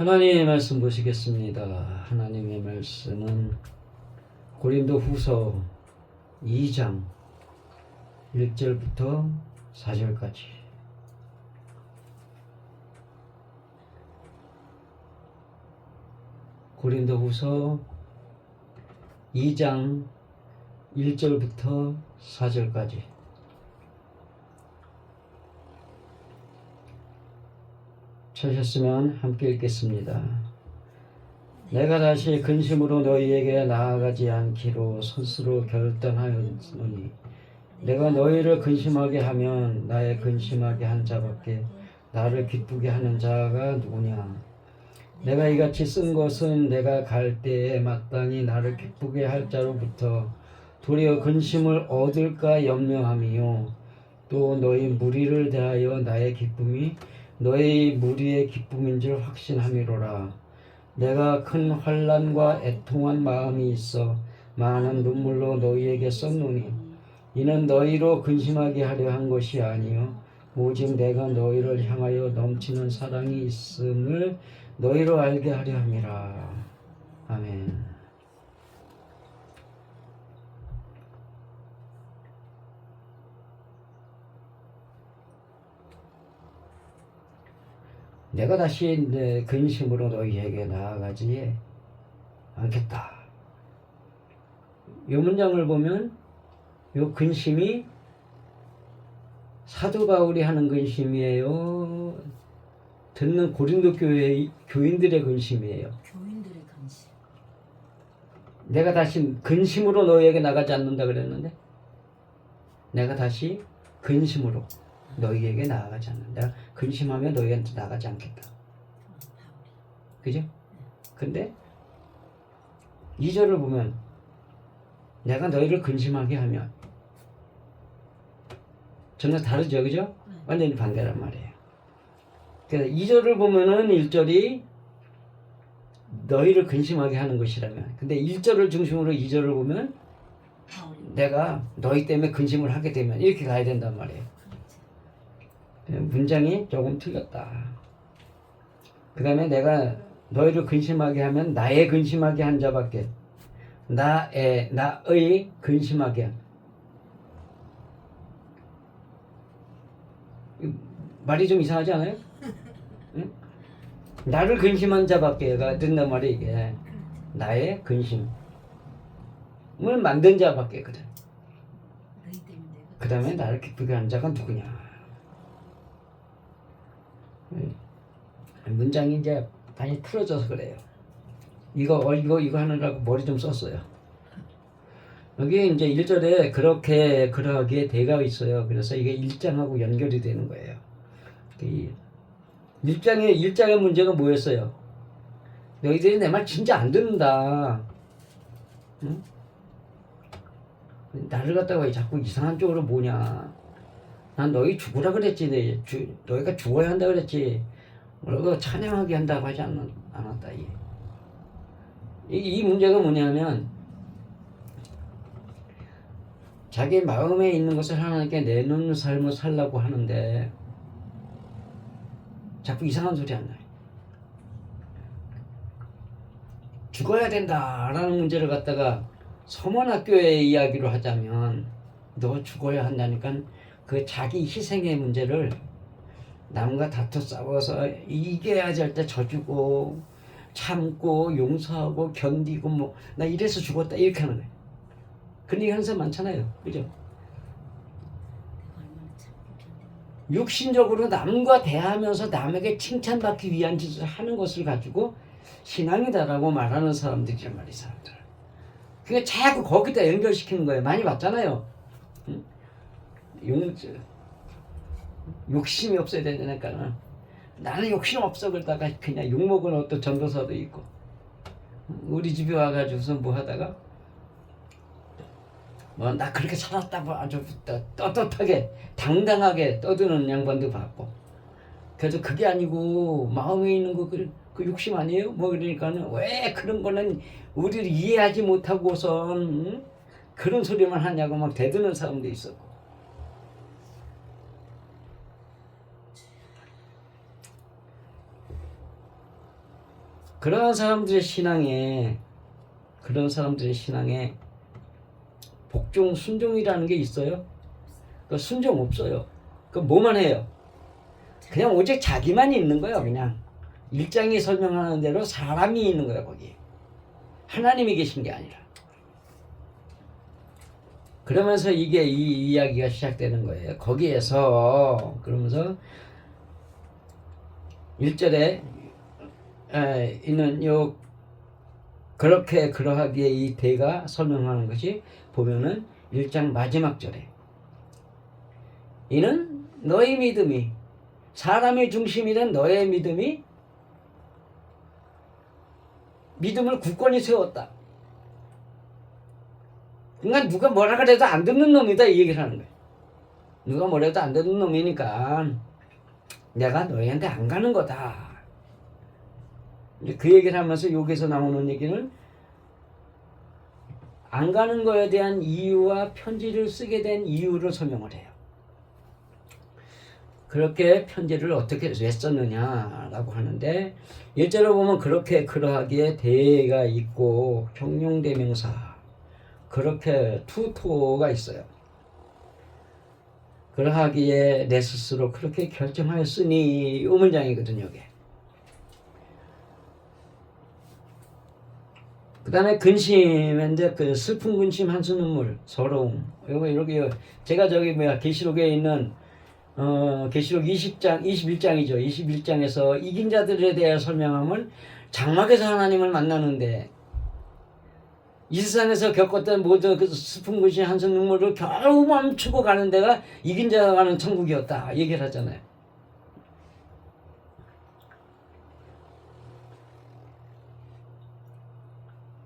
하나님의 말씀 보시겠습니다. 하나님의 말씀은 고린도후서 2장 1절부터 4절까지. 고린도후서 2장 1절부터 4절까지. 찾으셨으면 함께 읽겠습니다. 내가 다시 근심으로 너희에게 나아가지 않기로 스스로 결단하였노니 내가 너희를 근심하게 하면 나의 근심하게 한 자밖에 나를 기쁘게 하는 자가 누구냐. 내가 이같이 쓴 것은 내가 갈 때에 마땅히 나를 기쁘게 할 자로부터 도리어 근심을 얻을까 염려함이요 또 너희 무리를 대하여 나의 기쁨이 너희 무리의 기쁨인 줄 확신함이로라. 내가 큰 환난과 애통한 마음이 있어 많은 눈물로 너희에게 썼노니 이는 너희로 근심하게 하려 한 것이 아니요 오직 내가 너희를 향하여 넘치는 사랑이 있음을 너희로 알게 하려 함이라. 아멘. 내가 다시 내 근심으로 너희에게 나아가지 않겠다. 이 문장을 보면 이 근심이 사도 바울이 하는 근심이에요? 듣는 고린도 교회 교인들의 근심이에요? 교인들의 근심. 내가 다시 근심으로 너희에게 나가지 않는다 그랬는데 내가 다시 근심으로 너희에게 나아가지 않는다. 근심하면 너희한테 나가지 않겠다. 그죠? 근데 2절을 보면 내가 너희를 근심하게 하면 전혀 다르죠. 그죠? 완전히 반대란 말이에요. 그래서 2절을 보면은 1절이 너희를 근심하게 하는 것이라면, 근데 1절을 중심으로 2절을 보면 내가 너희 때문에 근심을 하게 되면 이렇게 가야 된단 말이에요. 문장이 조금 틀렸다. 그 다음에 내가 너희를 근심하게 하면 나의 근심하게 한 자밖에 나의 근심하게 한. 말이 좀 이상하지 않아요? 응? 나를 근심한 자밖에가 된단 말이에요. 이게 나의 근심을 만든 자밖에거든. 그 다음에 나를 기쁘게 하는 자가 누구냐. 문장이 이제 많이 틀어져서 그래요. 이거 하느라고 머리 좀 썼어요. 여기 이제 1절에 그러하게 대가 있어요. 그래서 이게 1장하고 연결이 되는 거예요. 1장의 문제가 뭐였어요? 너희들이 내 말 진짜 안 듣는다. 응? 나를 갖다가 왜 자꾸 이상한 쪽으로 뭐냐. 난 너희 죽으라 그랬지. 너희가 죽어야 한다 그랬지. 너희가 찬양하게 한다고 하지 않았다. 이 문제가 뭐냐면 자기 마음에 있는 것을 하나님께 내놓는 삶을 살라고 하는데 자꾸 이상한 소리 안 나요. 죽어야 된다라는 문제를 갖다가 서문학교의 이야기로 하자면 너 죽어야 한다니까 그 자기 희생의 문제를 남과 다투 싸워서 이겨야지 할 때 져주고 참고 용서하고 견디고 뭐 나 이래서 죽었다 이렇게 하는 거예요. 그런 얘기 하는 사람 많잖아요. 그죠? 육신적으로 남과 대하면서 남에게 칭찬받기 위한 짓을 하는 것을 가지고 신앙이다라고 말하는 사람들이란 말이에요. 사람들. 그러니까 자꾸 거기다 연결시키는 거예요. 많이 봤잖아요. 응? 욕심이 없어야 되니까 나는 욕심 없어 그러다가 그냥 욕먹은 어떤 전도사도 있고 우리 집에 와가지고서 뭐 하다가 뭐 나 그렇게 살았다고 아주 떳떳하게 당당하게 떠드는 양반도 봤고 그래도 그게 아니고 마음에 있는 그 욕심 아니에요? 뭐 그러니까는 왜 그런 거는 우리를 이해하지 못하고선 그런 소리만 하냐고 막 대드는 사람도 있었고 그런 사람들의 신앙에 복종 순종이라는 게 있어요? 그 순종 없어요. 그 뭐만 해요? 그냥 오직 자기만 있는 거예요. 그냥 일장이 설명하는 대로 사람이 있는 거예요. 거기 하나님이 계신 게 아니라. 그러면서 이게 이 이야기가 시작되는 거예요. 거기에서 그러면서 1절에 있는 요 그렇게 그러하기에 이 대가 설명하는 것이 보면은 1장 마지막 절에 이는 너의 믿음이 사람의 중심이 된 너의 믿음을 굳건히 세웠다. 그러니까 누가 뭐라 그래도 안 듣는 놈이다 이 얘기를 하는 거예요. 누가 뭐래도 안 듣는 놈이니까 내가 너희한테 안 가는 거다. 이제 그 얘기를 하면서 여기서 나오는 얘기는 안 가는 거에 대한 이유와 편지를 쓰게 된 이유를 설명을 해요. 그렇게 편지를 어떻게 왜 썼느냐라고 하는데 1절을 보면 그렇게 그러하기에 대가 있고 형용대명사 그렇게 투토가 있어요. 그러하기에 내 스스로 그렇게 결정하였으니 이 문장이거든요. 이게. 그 다음에 근심인데 그 슬픈 근심 한수 눈물 서러움 이거 이렇게 제가 저기 계시록에 있는 계시록 21장이죠. 21장에서 이긴 자들에 대해 설명하면 장막에서 하나님을 만나는데 이 세상에서 겪었던 모든 그 슬픈 근심 한수 눈물을 겨우 멈추고 가는 데가 이긴 자가 가는 천국이었다 얘기를 하잖아요.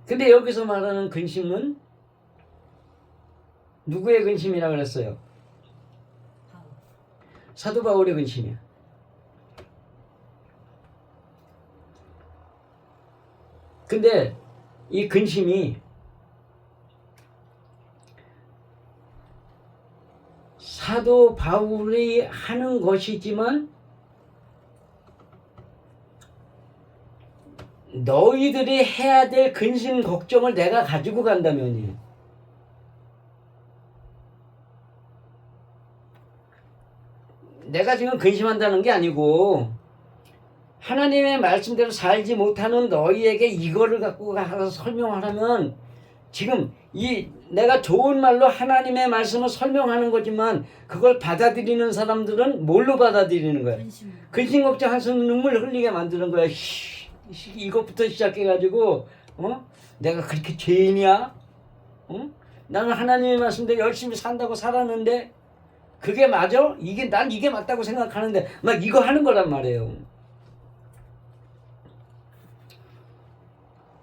근데 여기서 말하는 근심은 누구의 근심이라 그랬어요? 사도 바울의 근심이야. 근데 이 근심이 사도 바울이 하는 것이지만 너희들이 해야 될 근심 걱정을 내가 가지고 간다면이에요. 내가 지금 근심한다는 게 아니고 하나님의 말씀대로 살지 못하는 너희에게 이거를 갖고 가서 설명하라면 지금 이 내가 좋은 말로 하나님의 말씀을 설명하는 거지만 그걸 받아들이는 사람들은 뭘로 받아들이는 거야? 근심 걱정 한숨 눈물 흘리게 만드는 거야. 이것부터 시작해가지고 내가 그렇게 죄인이야? 나는 하나님의 말씀대로 열심히 산다고 살았는데 그게 맞아? 난 이게 맞다고 생각하는데 막 이거 하는 거란 말이에요.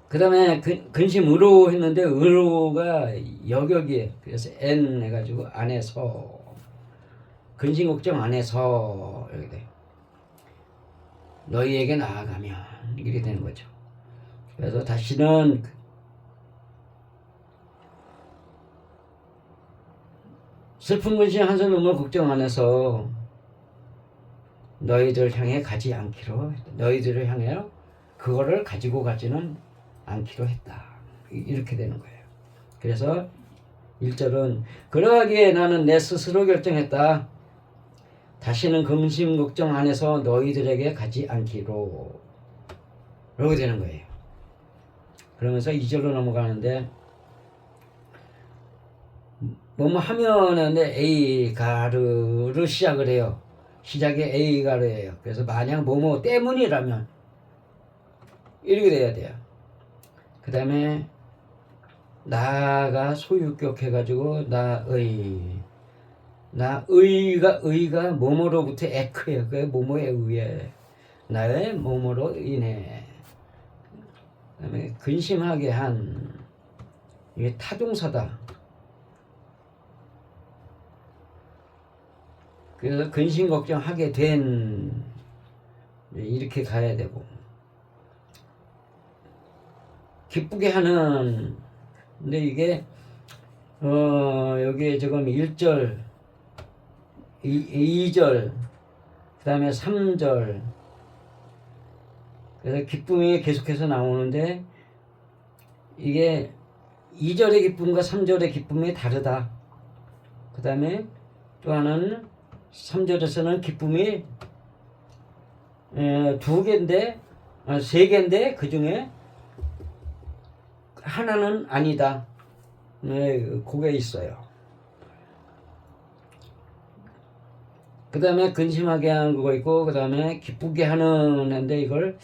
그 다음에 근심으로 했는데 의로가 여격이에요. 그래서 N 해가지고 안에서 근심 걱정 안에서 이렇게 돼. 너희에게 나아가면 이렇게 되는 거죠. 그래서 다시는 슬픈 근심 한손 눈물 걱정 안에서 너희들 향해 가지 않기로 너희들을 향해 그거를 가지고 가지는 않기로 했다. 이렇게 되는 거예요. 그래서 1절은 그러하기에 나는 내 스스로 결정했다. 다시는 근심 걱정 안에서 너희들에게 가지 않기로 그러게 되는 거예요. 그러면서 2절로 넘어가는데 뭐뭐 하면은 A 가르로 시작을 해요. 시작이 A 가르예요. 그래서 만약 뭐뭐 때문이라면 이렇게 돼야 돼요. 그 다음에 나가 소유격 해가지고 의가 뭐뭐로부터 에크예요. 그게 뭐뭐에 의해 나의 뭐뭐로 인해. 그 다음에 근심하게 한 이게 타동사다. 그래서 근심 걱정하게 된 이렇게 가야 되고 기쁘게 하는 근데 이게 여기 지금 1절 2절 그 다음에 3절 그래서 기쁨이 계속해서 나오는데 이게 2절의 기쁨과 3절의 기쁨이 다르다. 그 다음에 또 하나는 3절에서는 기쁨이 두 개인데 세 개인데 그 중에 하나는 아니다. 그게 있어요. 그 다음에 근심하게 하는 그거 있고, 그 다음에 기쁘게 하는 인데 이걸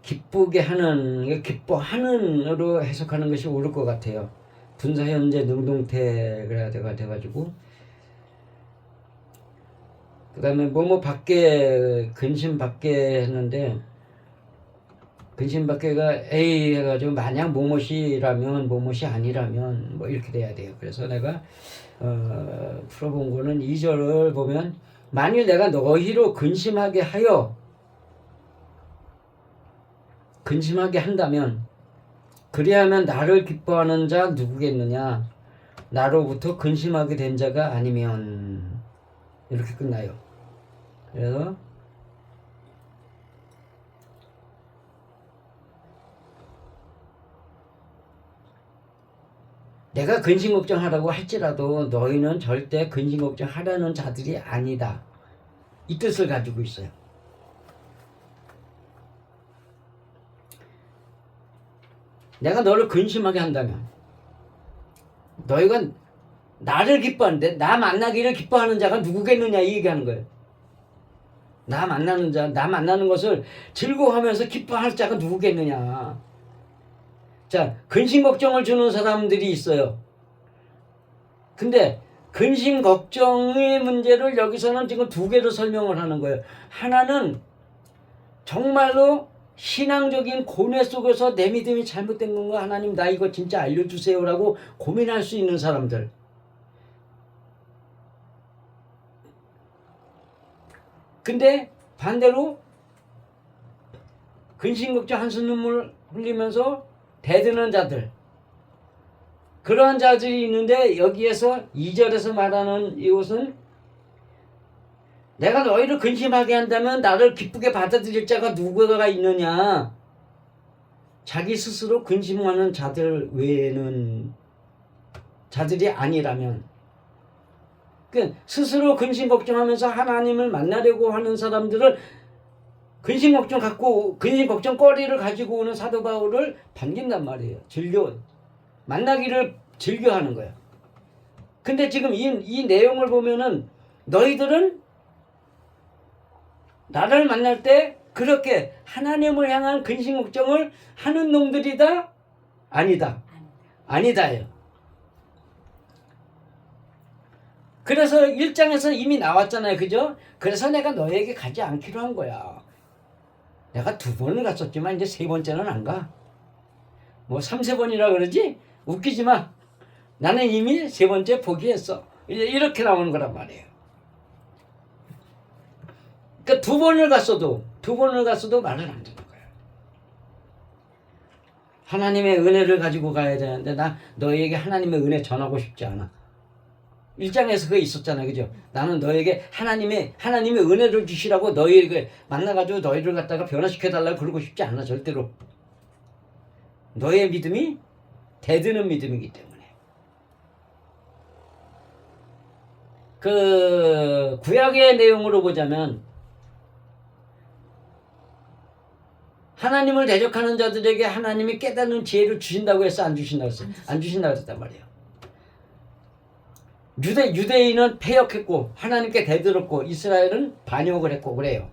기쁘게 하는, 기뻐하는으로 해석하는 것이 옳을 것 같아요. 분사 현재 능동태가 돼가지고. 그 다음에 뭐뭐 밖에, 근심 밖에 했는데, 근심 밖에가 A 해가지고 만약 뭐뭇이라면, 뭐뭇이 아니라면, 뭐 이렇게 돼야 돼요. 그래서 내가, 풀어본 거는 2절을 보면, 만일 내가 너희로 근심하게 한다면 그리하면 나를 기뻐하는 자 누구겠느냐? 나로부터 근심하게 된 자가 아니면, 이렇게 끝나요. 그래서 내가 근심 걱정하라고 할지라도 너희는 절대 근심 걱정하라는 자들이 아니다. 이 뜻을 가지고 있어요. 내가 너를 근심하게 한다면 너희가 나를 기뻐하는데 나 만나기를 기뻐하는 자가 누구겠느냐 이 얘기하는 거예요. 나 만나는 것을 즐거워하면서 기뻐할 자가 누구겠느냐. 자, 근심 걱정을 주는 사람들이 있어요. 근데 근심 걱정의 문제를 여기서는 지금 두 개로 설명을 하는 거예요. 하나는 정말로 신앙적인 고뇌 속에서 내 믿음이 잘못된 건가? 하나님 나 이거 진짜 알려주세요라고 고민할 수 있는 사람들. 근데 반대로 근심 걱정 한숨 눈물 흘리면서 대드는 자들, 그러한 자들이 있는데 여기에서 2절에서 말하는 이것은 내가 너희를 근심하게 한다면 나를 기쁘게 받아들일 자가 누구가 있느냐. 자기 스스로 근심하는 자들 외에는 자들이 아니라면, 스스로 근심 걱정하면서 하나님을 만나려고 하는 사람들을 근심 걱정거리를 가지고 오는 사도 바울을 반긴단 말이에요. 만나기를 즐겨하는 거야. 근데 지금 이 내용을 보면은 너희들은 나를 만날 때 그렇게 하나님을 향한 근심 걱정을 하는 놈들이다? 아니다예요. 그래서 1장에서 이미 나왔잖아요. 그죠? 그래서 내가 너에게 가지 않기로 한 거야. 내가 2번을 갔었지만 이제 3번째는 안 가. 뭐 3세번이라 그러지? 웃기지 마. 나는 이미 3번째 포기했어. 이렇게 나오는 거란 말이에요. 그러니까 2번을 갔어도 말을 안 듣는 거예요. 하나님의 은혜를 가지고 가야 되는데 나 너희에게 하나님의 은혜 전하고 싶지 않아. 1장에서 그게 있었잖아요. 그죠? 나는 너에게 하나님의 은혜를 주시라고 너희에게 만나가지고 너희를 갖다가 변화시켜달라고 그러고 싶지 않아. 절대로. 너의 믿음이 대드는 믿음이기 때문에. 그 구약의 내용으로 보자면 하나님을 대적하는 자들에게 하나님이 깨닫는 지혜를 주신다고 해서 안 주신다고 했어요. 안 주신다고 했단 말이에요. 유대인은 패역했고 하나님께 대들었고 이스라엘은 반역을 했고 그래요.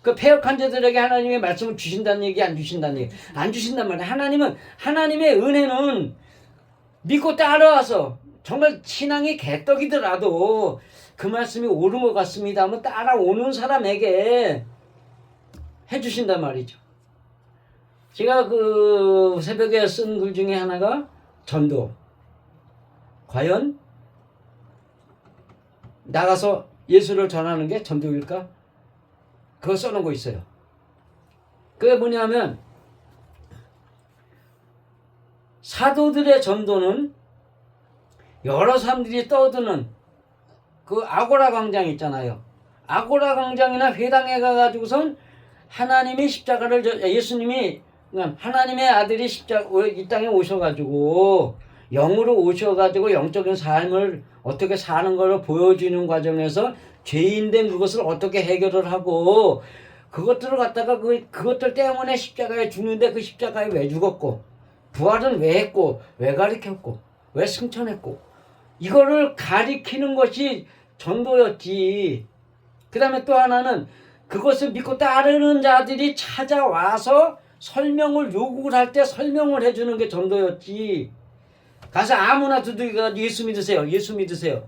그 패역한 자들에게 하나님의 말씀을 주신다는 얘기, 안 주신다는 얘기. 안 주신단 말이에요. 하나님의 은혜는 믿고 따라와서 정말 신앙이 개떡이더라도 그 말씀이 옳은 것 같습니다 하면 따라오는 사람에게 해주신단 말이죠. 제가 그 새벽에 쓴 글 중에 하나가 전도. 과연 나가서 예수를 전하는 게 전도일까? 그거 써놓고 있어요. 그게 뭐냐면 사도들의 전도는 여러 사람들이 떠드는 그 아고라 광장 있잖아요. 아고라 광장이나 회당에 가가지고선 하나님이 십자가를 예수님이 하나님의 아들이 이 땅에 오셔가지고 영으로 오셔가지고 영적인 삶을 어떻게 사는 걸 보여주는 과정에서 죄인된 그것을 어떻게 해결을 하고 그것들을 갖다가 그것들 때문에 십자가에 죽는데 그 십자가에 왜 죽었고 부활은 왜 했고 왜 가르쳤고 왜 승천했고 이거를 가리키는 것이 전도였지. 그 다음에 또 하나는 그것을 믿고 따르는 자들이 찾아와서 설명을 요구를 할 때 설명을 해주는 게 전도였지. 가서 아무나 두들겨 예수 믿으세요. 예수 믿으세요.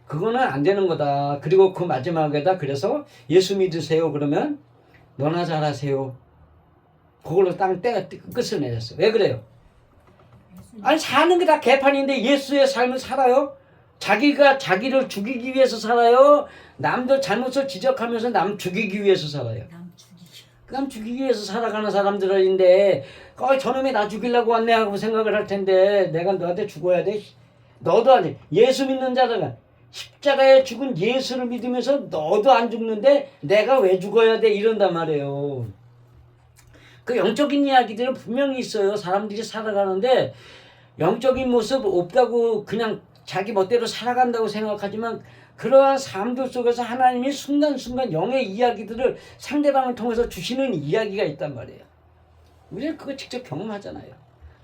그거는 안 되는 거다. 그리고 그 마지막에다 그래서 예수 믿으세요. 그러면 너나 잘하세요. 그걸로 땅 끝을 내렸어요. 왜 그래요? 아니 사는 게 다 개판인데 예수의 삶을 살아요? 자기가 자기를 죽이기 위해서 살아요? 남들 잘못을 지적하면서 남 죽이기 위해서 살아요? 남 죽이기 위해서 살아가는 사람들인데 저놈이 나 죽이려고 왔네 하고 생각을 할 텐데 내가 너한테 죽어야 돼? 너도 아니 예수 믿는 자들은 십자가에 죽은 예수를 믿으면서 너도 안 죽는데 내가 왜 죽어야 돼? 이런단 말이에요. 그 영적인 이야기들은 분명히 있어요. 사람들이 살아가는데 영적인 모습 없다고 그냥 자기 멋대로 살아간다고 생각하지만 그러한 삶들 속에서 하나님이 순간순간 영의 이야기들을 상대방을 통해서 주시는 이야기가 있단 말이에요. 우리는 그거 직접 경험하잖아요.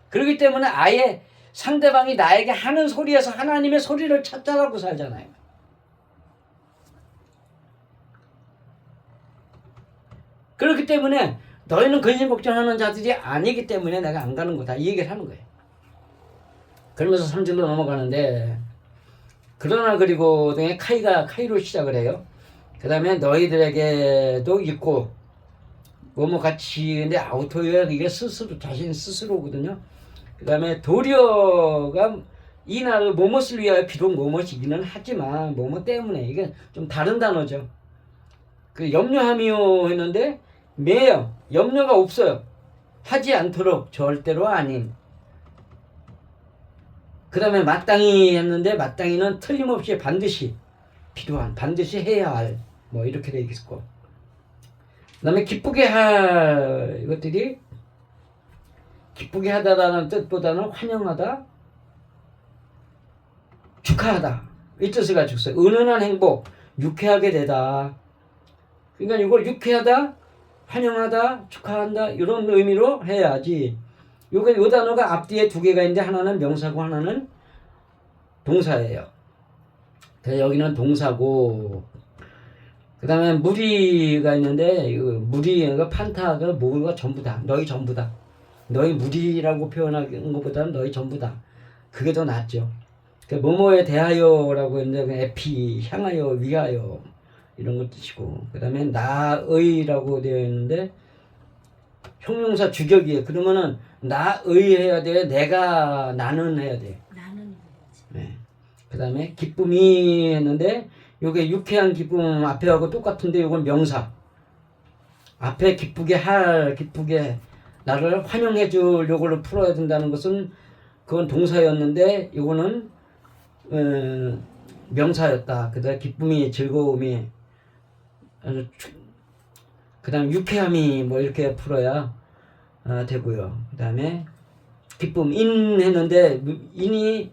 그렇기 때문에 아예 상대방이 나에게 하는 소리에서 하나님의 소리를 찾자라고 살잖아요. 그렇기 때문에 너희는 근심 걱정하는 자들이 아니기 때문에 내가 안 가는 거다. 이 얘기를 하는 거예요. 그러면서 3절로 넘어가는데 그러나 그리고 등에 카이로 시작을 해요. 그 다음에 너희들에게도 있고 뭐뭐 같이 근데 아우토예요. 이게 스스로 자신 스스로거든요. 그 다음에 도리어가 이 날을 뭐뭇을 위하여 비록 뭐뭇이기는 하지만 뭐뭐 때문에 이게 좀 다른 단어죠. 그 염려함이요 했는데 매여 염려가 없어요. 하지 않도록 절대로 아닌. 그 다음에 마땅히 했는데 마땅히는 틀림없이 반드시 필요한 반드시 해야 할 뭐 이렇게 돼 있고 그 다음에 기쁘게 할 이것들이 기쁘게 하다라는 뜻보다는 환영하다 축하하다 이 뜻을 가지고 있어요. 은은한 행복 유쾌하게 되다. 그러니까 이걸 유쾌하다 환영하다 축하한다 이런 의미로 해야지. 요 단어가 앞뒤에 두 개가 있는데 하나는 명사고 하나는 동사예요. 그래서 여기는 동사고 그 다음에 무리가 있는데 무리가 판타가 뭐가 전부다. 너희 전부다. 너희 무리라고 표현하는 것보다는 너희 전부다. 그게 더 낫죠. 뭐뭐에 대하여라고 했는데 에피 향하여 위하여 이런 것 뜻이고 그 다음에 나의라고 되어 있는데 형용사 주격이에요. 그러면은 나의 해야 돼. 나는 해야 돼. 나는 해야지. 네. 그 다음에 기쁨이 했는데 요게 유쾌한 기쁨 앞에하고 똑같은데 요건 명사. 앞에 기쁘게 나를 환영해 줄 요거를 풀어야 된다는 것은 그건 동사였는데 요거는 명사였다. 그 다음에 기쁨이 즐거움이 그 다음 유쾌함이 뭐 이렇게 풀어야 되고요. 그 다음에 기쁨 했는데 인이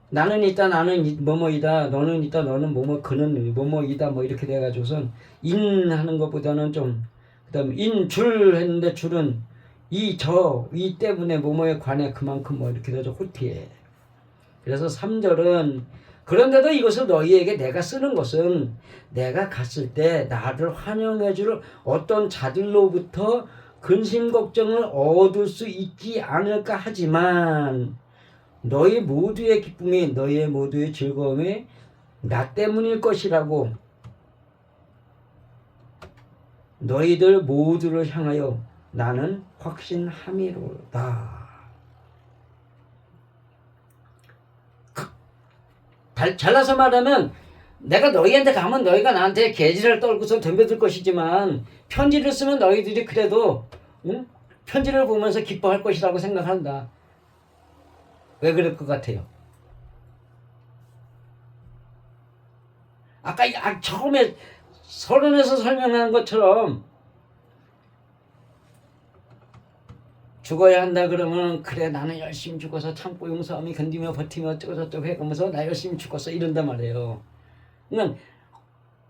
나는 있다 나는 뭐뭐이다 너는 있다 너는 뭐뭐 그는 뭐뭐이다 뭐 이렇게 돼가지고선 하는 것보다는 좀 그 다음에 줄 했는데 줄은 이 때문에 뭐뭐에 관해 그만큼 뭐 이렇게 되죠. 후티에. 그래서 3절은 그런데도 이것을 너희에게 내가 쓰는 것은 내가 갔을 때 나를 환영해 줄 어떤 자들로부터 근심 걱정을 얻을 수 있지 않을까 하지만 너희 모두의 기쁨이 너희 모두의 즐거움이 나 때문일 것이라고 너희들 모두를 향하여 나는 확신함이로다. 잘라서 말하면 내가 너희한테 가면 너희가 나한테 개지를 떨고서 덤벼들 것이지만 편지를 쓰면 너희들이 그래도 편지를 보면서 기뻐할 것이라고 생각한다. 왜 그럴 것 같아요? 아까 처음에 서론에서 설명한 것처럼 죽어야 한다 그러면 그래 나는 열심히 죽어서 참고 용서하며 견디며 버티며 어쩌고저쩌고 해가면서 나 열심히 죽었어 이런단 말이에요. 그러니까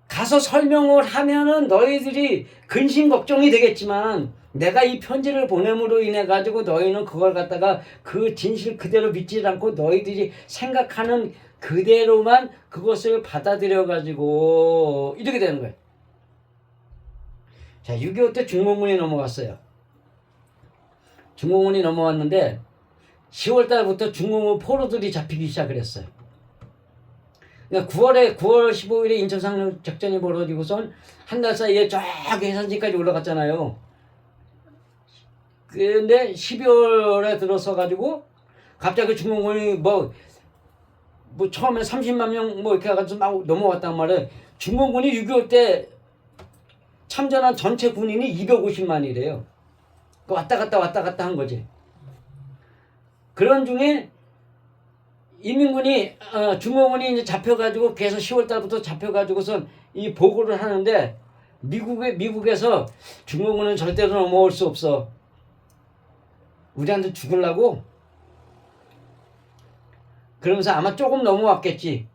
가서 설명을 하면은 너희들이 근심 걱정이 되겠지만 내가 이 편지를 보냄으로 인해 가지고 너희는 그걸 갖다가 그 진실 그대로 믿지 않고 너희들이 생각하는 그대로만 그것을 받아들여 가지고 이렇게 되는 거예요. 자, 6.25 때 중공군이 넘어갔어요. 중공군이 넘어왔는데 10월 달부터 중공군 포로들이 잡히기 시작을 했어요. 그러니까 9월 15일에 인천 상륙 작전이 벌어지고선 한 달 사이에 쫙 해산지까지 올라갔잖아요. 근데 12월에 들어서 가지고 갑자기 중공군이 뭐 처음에 30만 명 뭐 이렇게 해가지고 막 넘어왔단 말이에요. 중공군이 6.25 때 참전한 전체 군인이 250만이래요. 왔다 갔다 한 거지. 그런 중에 인민군이 중공군이 이제 잡혀가지고 계속 10월 달부터 잡혀가지고선 이 보고를 하는데 미국에서 중공군은 절대로 넘어올 수 없어. 우리한테 죽으려고. 그러면서 아마 조금 넘어왔겠지.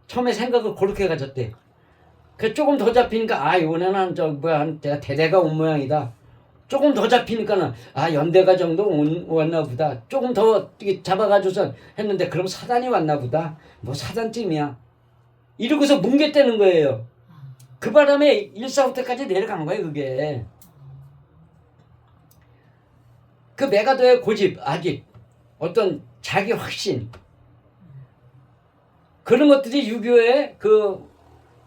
처음에 생각을 그렇게 가졌대. 그 조금 더 잡히니까 이번에는 내가 대대가 온 모양이다. 조금 더 잡히니까는 연대가 정도 왔나 보다. 조금 더 잡아가지고서 했는데 그럼 사단이 왔나 보다. 뭐 사단쯤이야. 이러고서 뭉갰다는 거예요. 그 바람에 1.45 때까지 내려간 거예요 그게. 그 메가더의 고집, 아집, 어떤 자기 확신 그런 것들이 6.25의 그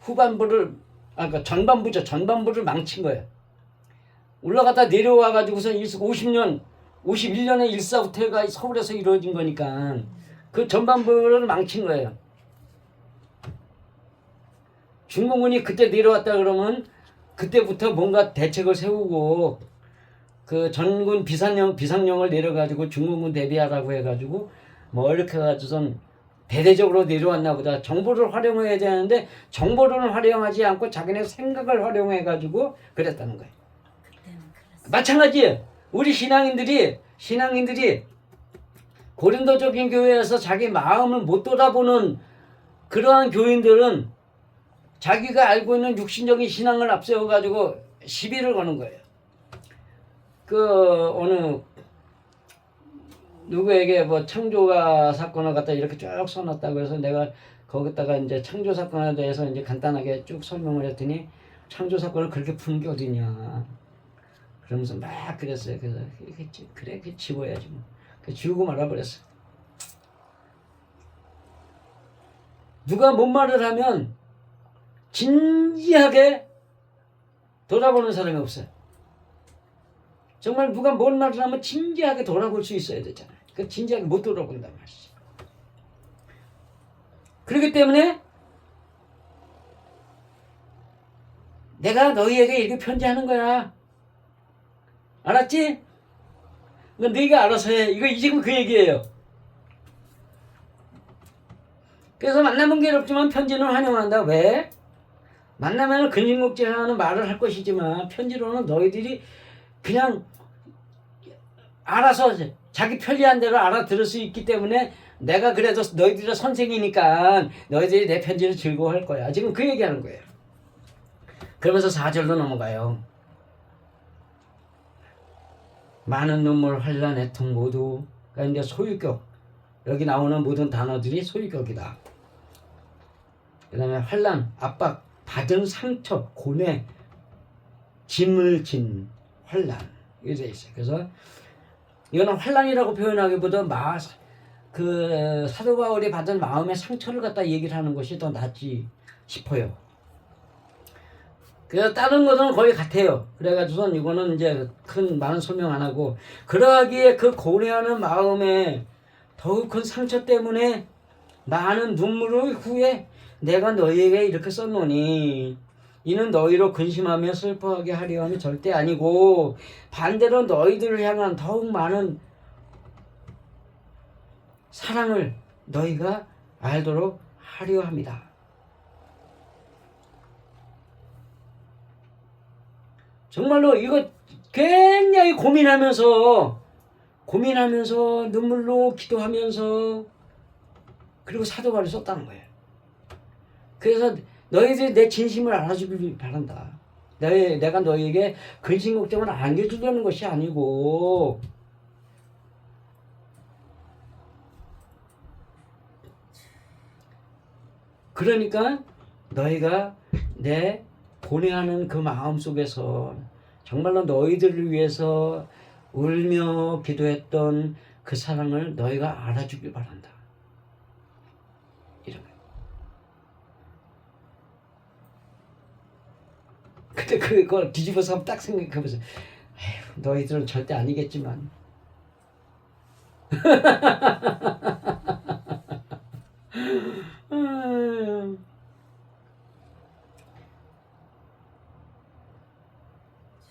후반부를 그러니까 전반부를 망친 거예요. 올라갔다 내려와 가지고서 51년에 1.45 태가 서울에서 이루어진 거니까 그 전반부를 망친 거예요. 중공군이 그때 내려왔다 그러면 그때부터 뭔가 대책을 세우고 그 전군 비상령을 내려가지고 중공군 대비하라고 해가지고 뭐 이렇게 해가지고선 대대적으로 내려왔나 보다. 정보를 활용해야 되는데 정보를 활용하지 않고 자기네 생각을 활용해가지고 그랬다는 거예요. 마찬가지예요. 우리 신앙인들이 고린도적인 교회에서 자기 마음을 못 돌아보는 그러한 교인들은 자기가 알고 있는 육신적인 신앙을 앞세워가지고 시비를 거는 거예요. 어느 누구에게 뭐 창조가 사건을 갖다 이렇게 쭉 써놨다고 해서 내가 거기다가 이제 창조 사건에 대해서 이제 간단하게 쭉 설명을 했더니 창조 사건을 그렇게 푸는 게 어디냐. 그러면서 막 그랬어요. 그래서 그래 지워야지 뭐. 지우고 말아버렸어. 누가 뭔 말을 하면 진지하게 돌아보는 사람이 없어요. 정말 누가 뭔 말을 하면 진지하게 돌아볼 수 있어야 되잖아요. 그 진지하게 못 돌아본단 말이지. 그렇기 때문에 내가 너희에게 이렇게 편지하는 거야. 알았지? 네가 알아서 해. 이거 지금 그 얘기예요. 그래서 만나면 괴롭지만 편지는 환영한다. 왜? 만나면 근심걱정하는 말을 할 것이지만 편지로는 너희들이 그냥 알아서 자기 편리한 대로 알아들을 수 있기 때문에 내가 그래도 너희들의 선생이니까 너희들이 내 편지를 즐거워할 거야. 지금 그 얘기하는 거예요. 그러면서 4절로 넘어가요. 많은 눈물, 환난, 애통 모두가 이제 소유격. 여기 나오는 모든 단어들이 소유격이다. 그 다음에 환난, 압박, 받은 상처, 고뇌, 짐을 진 환난 이렇게 돼 있어요. 그래서 이거는 환난이라고 표현하기보다 사도 바울이 받은 마음의 상처를 갖다 얘기를 하는 것이 더 낫지 싶어요. 그래서 다른 것은 거의 같아요. 그래가지고선 이거는 이제 많은 설명 안 하고 그러하기에 그 고뇌하는 마음에 더욱 큰 상처 때문에 많은 눈물의 후에 내가 너희에게 이렇게 썼노니 이는 너희로 근심하며 슬퍼하게 하려 함이 절대 아니고 반대로 너희들을 향한 더욱 많은 사랑을 너희가 알도록 하려 합니다. 정말로 이거 굉장히 고민하면서 눈물로 기도하면서 그리고 사도바를 썼다는 거예요. 그래서 너희들이 내 진심을 알아주길 바란다. 내가 너희에게 근심 걱정을 안겨주려는 것이 아니고 그러니까 너희가 내 고뇌하는 그 마음 속에서 정말로 너희들을 위해서 울며 기도했던 그 사랑을 너희가 알아주길 바란다. 이런 거예요. 근데 그걸 뒤집어서 한번 딱 생각해보세요. 에휴, 너희들은 절대 아니겠지만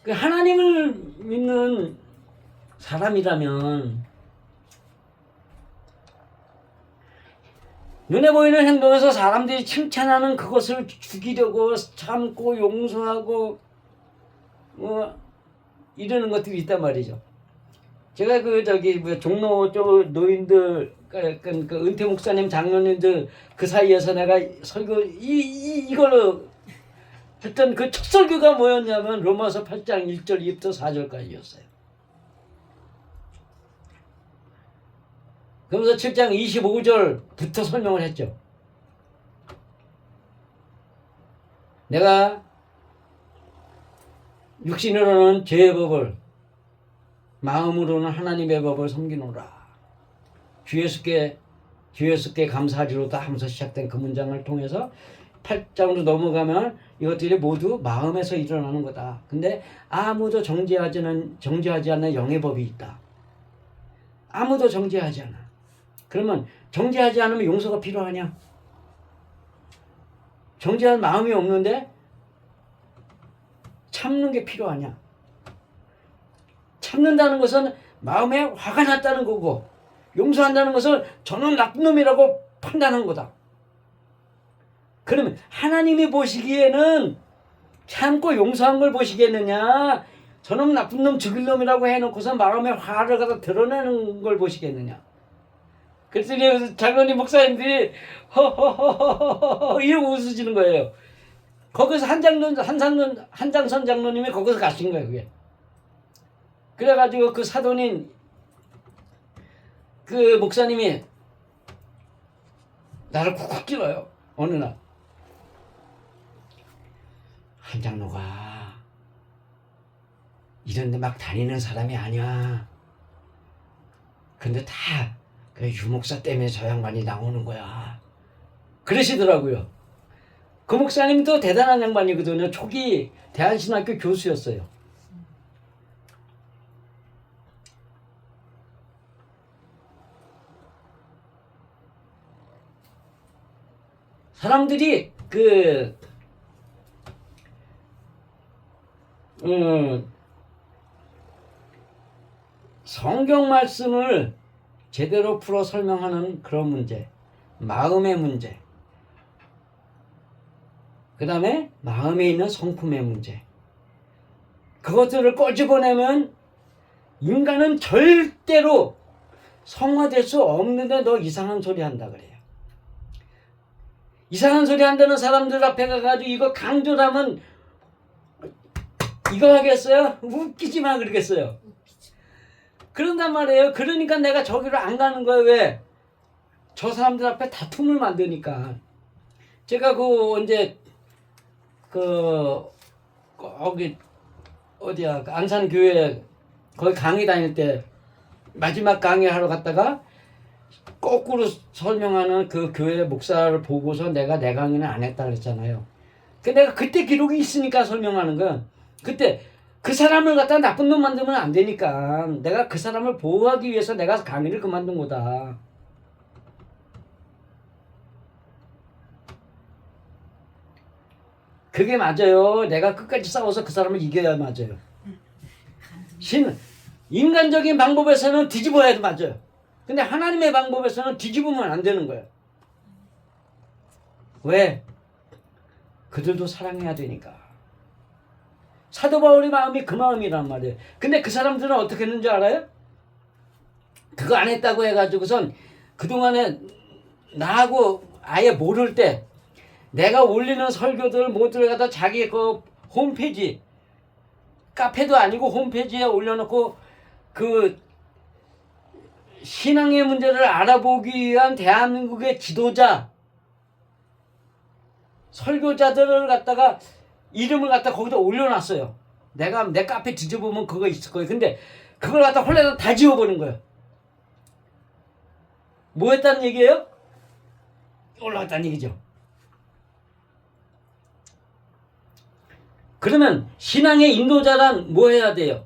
그 하나님을 믿는 사람이라면 눈에 보이는 행동에서 사람들이 칭찬하는 그것을 죽이려고 참고 용서하고 이러는 것들이 있단 말이죠. 제가 종로 쪽 노인들 그 은퇴 목사님 장로님들 그 사이에서 내가 설교 이걸로 했던 그 첫 설교가 뭐였냐면 로마서 8장 1절 2부터 4절까지였어요. 그러면서 7장 25절부터 설명을 했죠. 내가 육신으로는 죄의 법을 마음으로는 하나님의 법을 섬기노라. 주 예수께 감사하리로다 하면서 시작된 그 문장을 통해서 8장으로 넘어가면 이것들이 모두 마음에서 일어나는 거다. 근데 아무도 정죄하지 않는 영의 법이 있다. 아무도 정죄하지 않아. 그러면 정죄하지 않으면 용서가 필요하냐? 정죄할 마음이 없는데 참는 게 필요하냐? 참는다는 것은 마음에 화가 났다는 거고 용서한다는 것은 저는 나쁜 놈이라고 판단한 거다. 그러면 하나님이 보시기에는 참고 용서한 걸 보시겠느냐? 저놈 나쁜 놈 죽일 놈이라고 해놓고서 마음에 화를 갖다 드러내는 걸 보시겠느냐? 그랬더니 장로님 목사님들이 허허허허허 이러고 웃으시는 거예요. 거기서 한장선 장로님이 거기서 가신 거예요. 그게. 그래가지고 그 사돈인 그 목사님이 나를 쿡쿡 찔러요. 어느 날 한 장로가 이런 데 막 다니는 사람이 아니야. 근데 다 그 유목사 때문에 저 양반이 나오는 거야. 그러시더라고요. 그 목사님도 대단한 양반이거든요. 초기 대한신학교 교수였어요. 사람들이 성경 말씀을 제대로 풀어 설명하는 그런 문제, 마음의 문제, 그 다음에 마음에 있는 성품의 문제, 그것들을 꺼집어내면 인간은 절대로 성화될 수 없는데 너 이상한 소리 한다 그래요. 이상한 소리 한다는 사람들 앞에 가가지고 이거 강조하면 이거 하겠어요? 웃기지 마 그러겠어요. 그런단 말이에요. 그러니까 내가 저기로 안 가는 거예요. 왜? 저 사람들 앞에 다툼을 만드니까. 제가 언제 거기 어디야 안산교회 거기 강의 다닐 때 마지막 강의하러 갔다가 거꾸로 설명하는 그 교회 목사를 보고서 내가 내 강의는 안 했다 그랬잖아요. 내가 그때 기록이 있으니까 설명하는 거야. 그때 그 사람을 갖다 나쁜 놈 만들면 안 되니까 내가 그 사람을 보호하기 위해서 내가 강의를 그만둔 거다. 그게 맞아요. 내가 끝까지 싸워서 그 사람을 이겨야 맞아요. 인간적인 방법에서는 뒤집어야 해도 맞아요. 근데 하나님의 방법에서는 뒤집으면 안 되는 거예요. 왜? 그들도 사랑해야 되니까. 사도 바울의 마음이 그 마음이란 말이에요. 근데 그 사람들은 어떻게 했는 줄 알아요? 그거 안 했다고 해가지고선 그동안에 나하고 아예 모를 때 내가 올리는 설교들 모두를 갖다 자기 그 홈페이지, 카페도 아니고 홈페이지에 올려놓고 그 신앙의 문제를 알아보기 위한 대한민국의 지도자, 설교자들을 갖다가 이름을 갖다 거기다 올려놨어요. 내가 내 카페 뒤져보면 그거 있을 거예요. 근데 그걸 갖다 홀레다 다 지워버린 거예요. 뭐 했다는 얘기예요? 올라갔다는 얘기죠. 그러면 신앙의 인도자란 뭐 해야 돼요?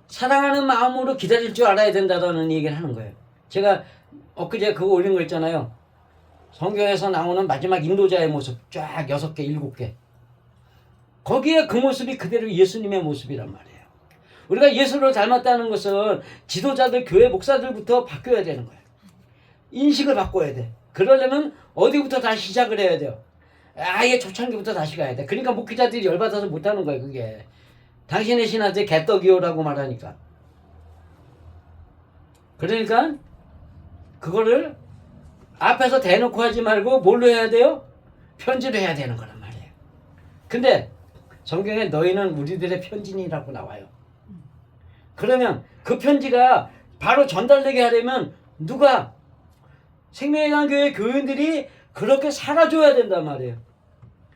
사랑하는 마음으로 기다릴 줄 알아야 된다는 얘기를 하는 거예요. 제가 엊그제 그거 올린 거 있잖아요. 성경에서 나오는 마지막 인도자의 모습 쫙 6개, 7개. 거기에 그 모습이 그대로 예수님의 모습이란 말이에요. 우리가 예수를 닮았다는 것은 지도자들, 교회 목사들부터 바뀌어야 되는 거예요. 인식을 바꿔야 돼. 그러려면 어디부터 다시 시작을 해야 돼요? 아예 초창기부터 다시 가야 돼. 그러니까 목회자들이 열받아서 못하는 거예요. 그게 당신의 신한테 개떡이요라고 말하니까. 그러니까 그거를 앞에서 대놓고 하지 말고 뭘로 해야 돼요? 편지로 해야 되는 거란 말이에요. 근데 성경에 너희는 우리들의 편지니라고 나와요. 그러면 그 편지가 바로 전달되게 하려면 누가? 생명의 강교회 교인들이 그렇게 살아줘야 된단 말이에요.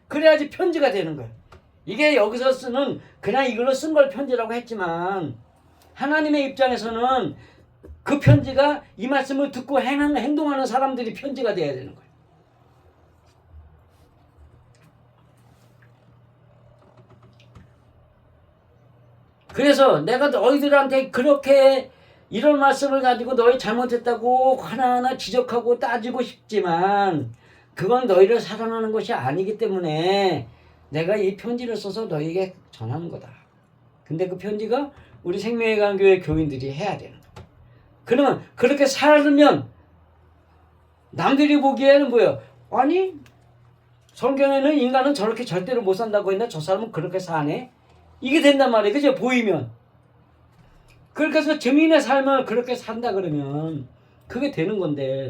그래야지 편지가 되는 거예요. 이게 여기서 쓰는 그냥 이걸로 쓴 걸 편지라고 했지만 하나님의 입장에서는 그 편지가 이 말씀을 듣고 행동하는 사람들이 편지가 돼야 되는 거예요. 그래서 내가 너희들한테 그렇게 이런 말씀을 가지고 너희 잘못했다고 하나하나 지적하고 따지고 싶지만 그건 너희를 사랑하는 것이 아니기 때문에 내가 이 편지를 써서 너희에게 전하는 거다. 근데 그 편지가 우리 생명의 강교회 교인들이 해야 되는 거야. 그러면 그렇게 살면 남들이 보기에는 뭐예요? 아니 성경에는 인간은 저렇게 절대로 못 산다고 했나? 저 사람은 그렇게 사네? 이게 된단 말이에요. 그죠? 보이면. 그렇게 해서 증인의 삶을 그렇게 산다 그러면 그게 되는 건데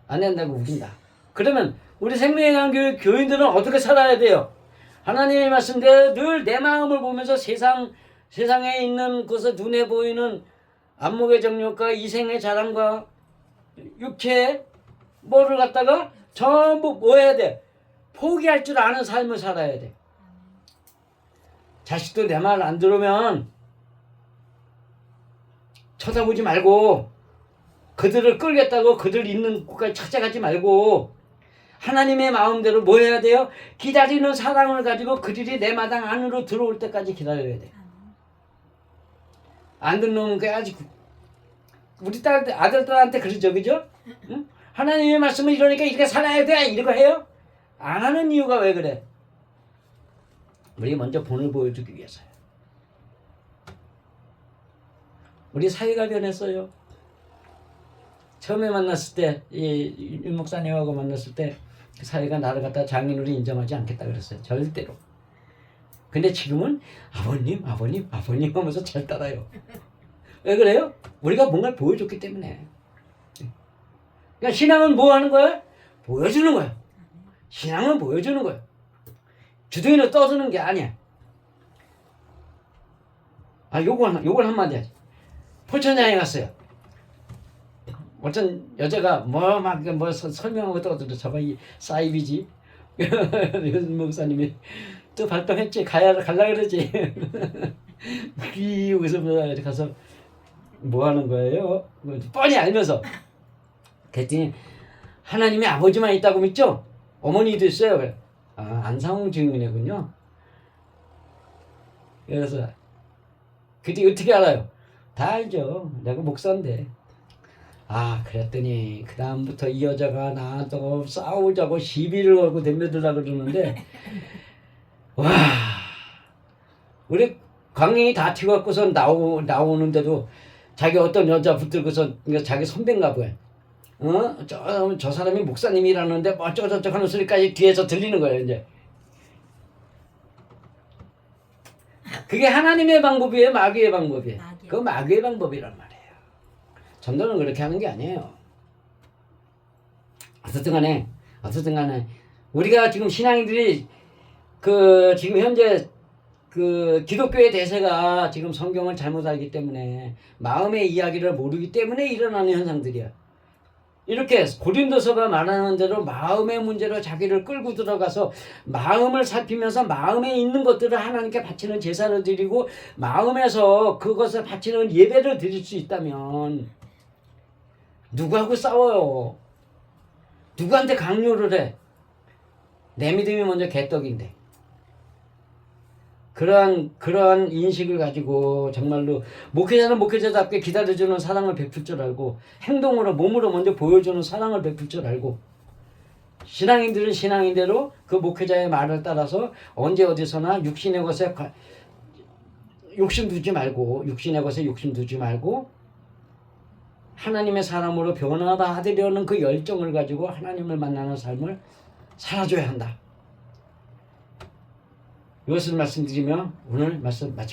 안 된다고 우긴다. 그러면 우리 생명의 강교회 교인들은 어떻게 살아야 돼요? 하나님의 말씀대로 늘 내 마음을 보면서 세상에 있는 것을 눈에 보이는 안목의 정욕과 이생의 자랑과 육체의 뭐를 갖다가 전부 뭐 해야 돼? 포기할 줄 아는 삶을 살아야 돼. 자식도 내 말 안 들으면 쳐다보지 말고 그들을 끌겠다고 그들 있는 곳까지 찾아가지 말고 하나님의 마음대로 뭐 해야 돼요? 기다리는 사랑을 가지고 그들이 내 마당 안으로 들어올 때까지 기다려야 돼. 안 듣는 게 아직 우리 아들들한테 그러죠, 그죠? 응? 하나님의 말씀을 이러니까 이렇게 살아야 돼 이러고 해요? 안 하는 이유가 왜 그래? 우리 먼저 본을 보여주기 위해서요. 우리 사이가 변했어요. 처음에 만났을 때, 윤 목사님하고 만났을 때, 그 사이가 나를 갖다 장인으로 인정하지 않겠다 그랬어요. 절대로. 근데 지금은 아버님 하면서 잘 따라요. 왜 그래요? 우리가 뭔가를 보여줬기 때문에. 그러니까 신앙은 뭐 하는 거야? 보여주는 거야. 신앙은 보여주는 거야. 주둥이로 떠드는 게 아니야. 요걸 한마디 하지. 포천장에 갔어요. 어떤 여자가 뭐 설명하고 떠들어. 저거 이 사이비지. 윤 목사님이 또 발동했지. 갈라 그러지. 여기서 가서 뭐 하는 거예요? 뻔히 알면서. 그랬더니 하나님의 아버지만 있다고 믿죠? 어머니도 있어요. 안상홍 증인이군요. 그래서 그때 어떻게 알아요? 다 알죠. 내가 목사인데. 그랬더니 그 다음부터 이 여자가 나한테 싸우자고 시비를 걸고 덤벼들라 그러는데 와 우리 광행이 다 튀어갖고서 나오는데도 자기 어떤 여자 붙들고서 자기 선배인가 봐요. 저 사람이 목사님이라는데 뭐 어쩌고저쩌고 하는 소리까지 뒤에서 들리는 거예요. 이제 그게 하나님의 방법이에요, 마귀의 방법이에요? 마귀. 그건 마귀의 방법이란 말이에요. 전도는 그렇게 하는 게 아니에요. 어쨌든 간에 우리가 지금 신앙인들이 지금 현재 기독교의 대세가 지금 성경을 잘못 알기 때문에 마음의 이야기를 모르기 때문에 일어나는 현상들이야. 이렇게 고린도서가 말하는 대로 마음의 문제로 자기를 끌고 들어가서 마음을 살피면서 마음에 있는 것들을 하나님께 바치는 제사를 드리고 마음에서 그것을 바치는 예배를 드릴 수 있다면 누구하고 싸워요? 누구한테 강요를 해? 내 믿음이 먼저 개떡인데. 그러한 인식을 가지고 정말로 목회자는 목회자답게 기다려주는 사랑을 베풀 줄 알고 행동으로 몸으로 먼저 보여주는 사랑을 베풀 줄 알고 신앙인들은 신앙인대로 그 목회자의 말을 따라서 언제 어디서나 육신의 것에 욕심 두지 말고 하나님의 사람으로 변화받으려는 그 열정을 가지고 하나님을 만나는 삶을 살아줘야 한다. 이것을 말씀드리며 오늘 말씀 마치겠습니다.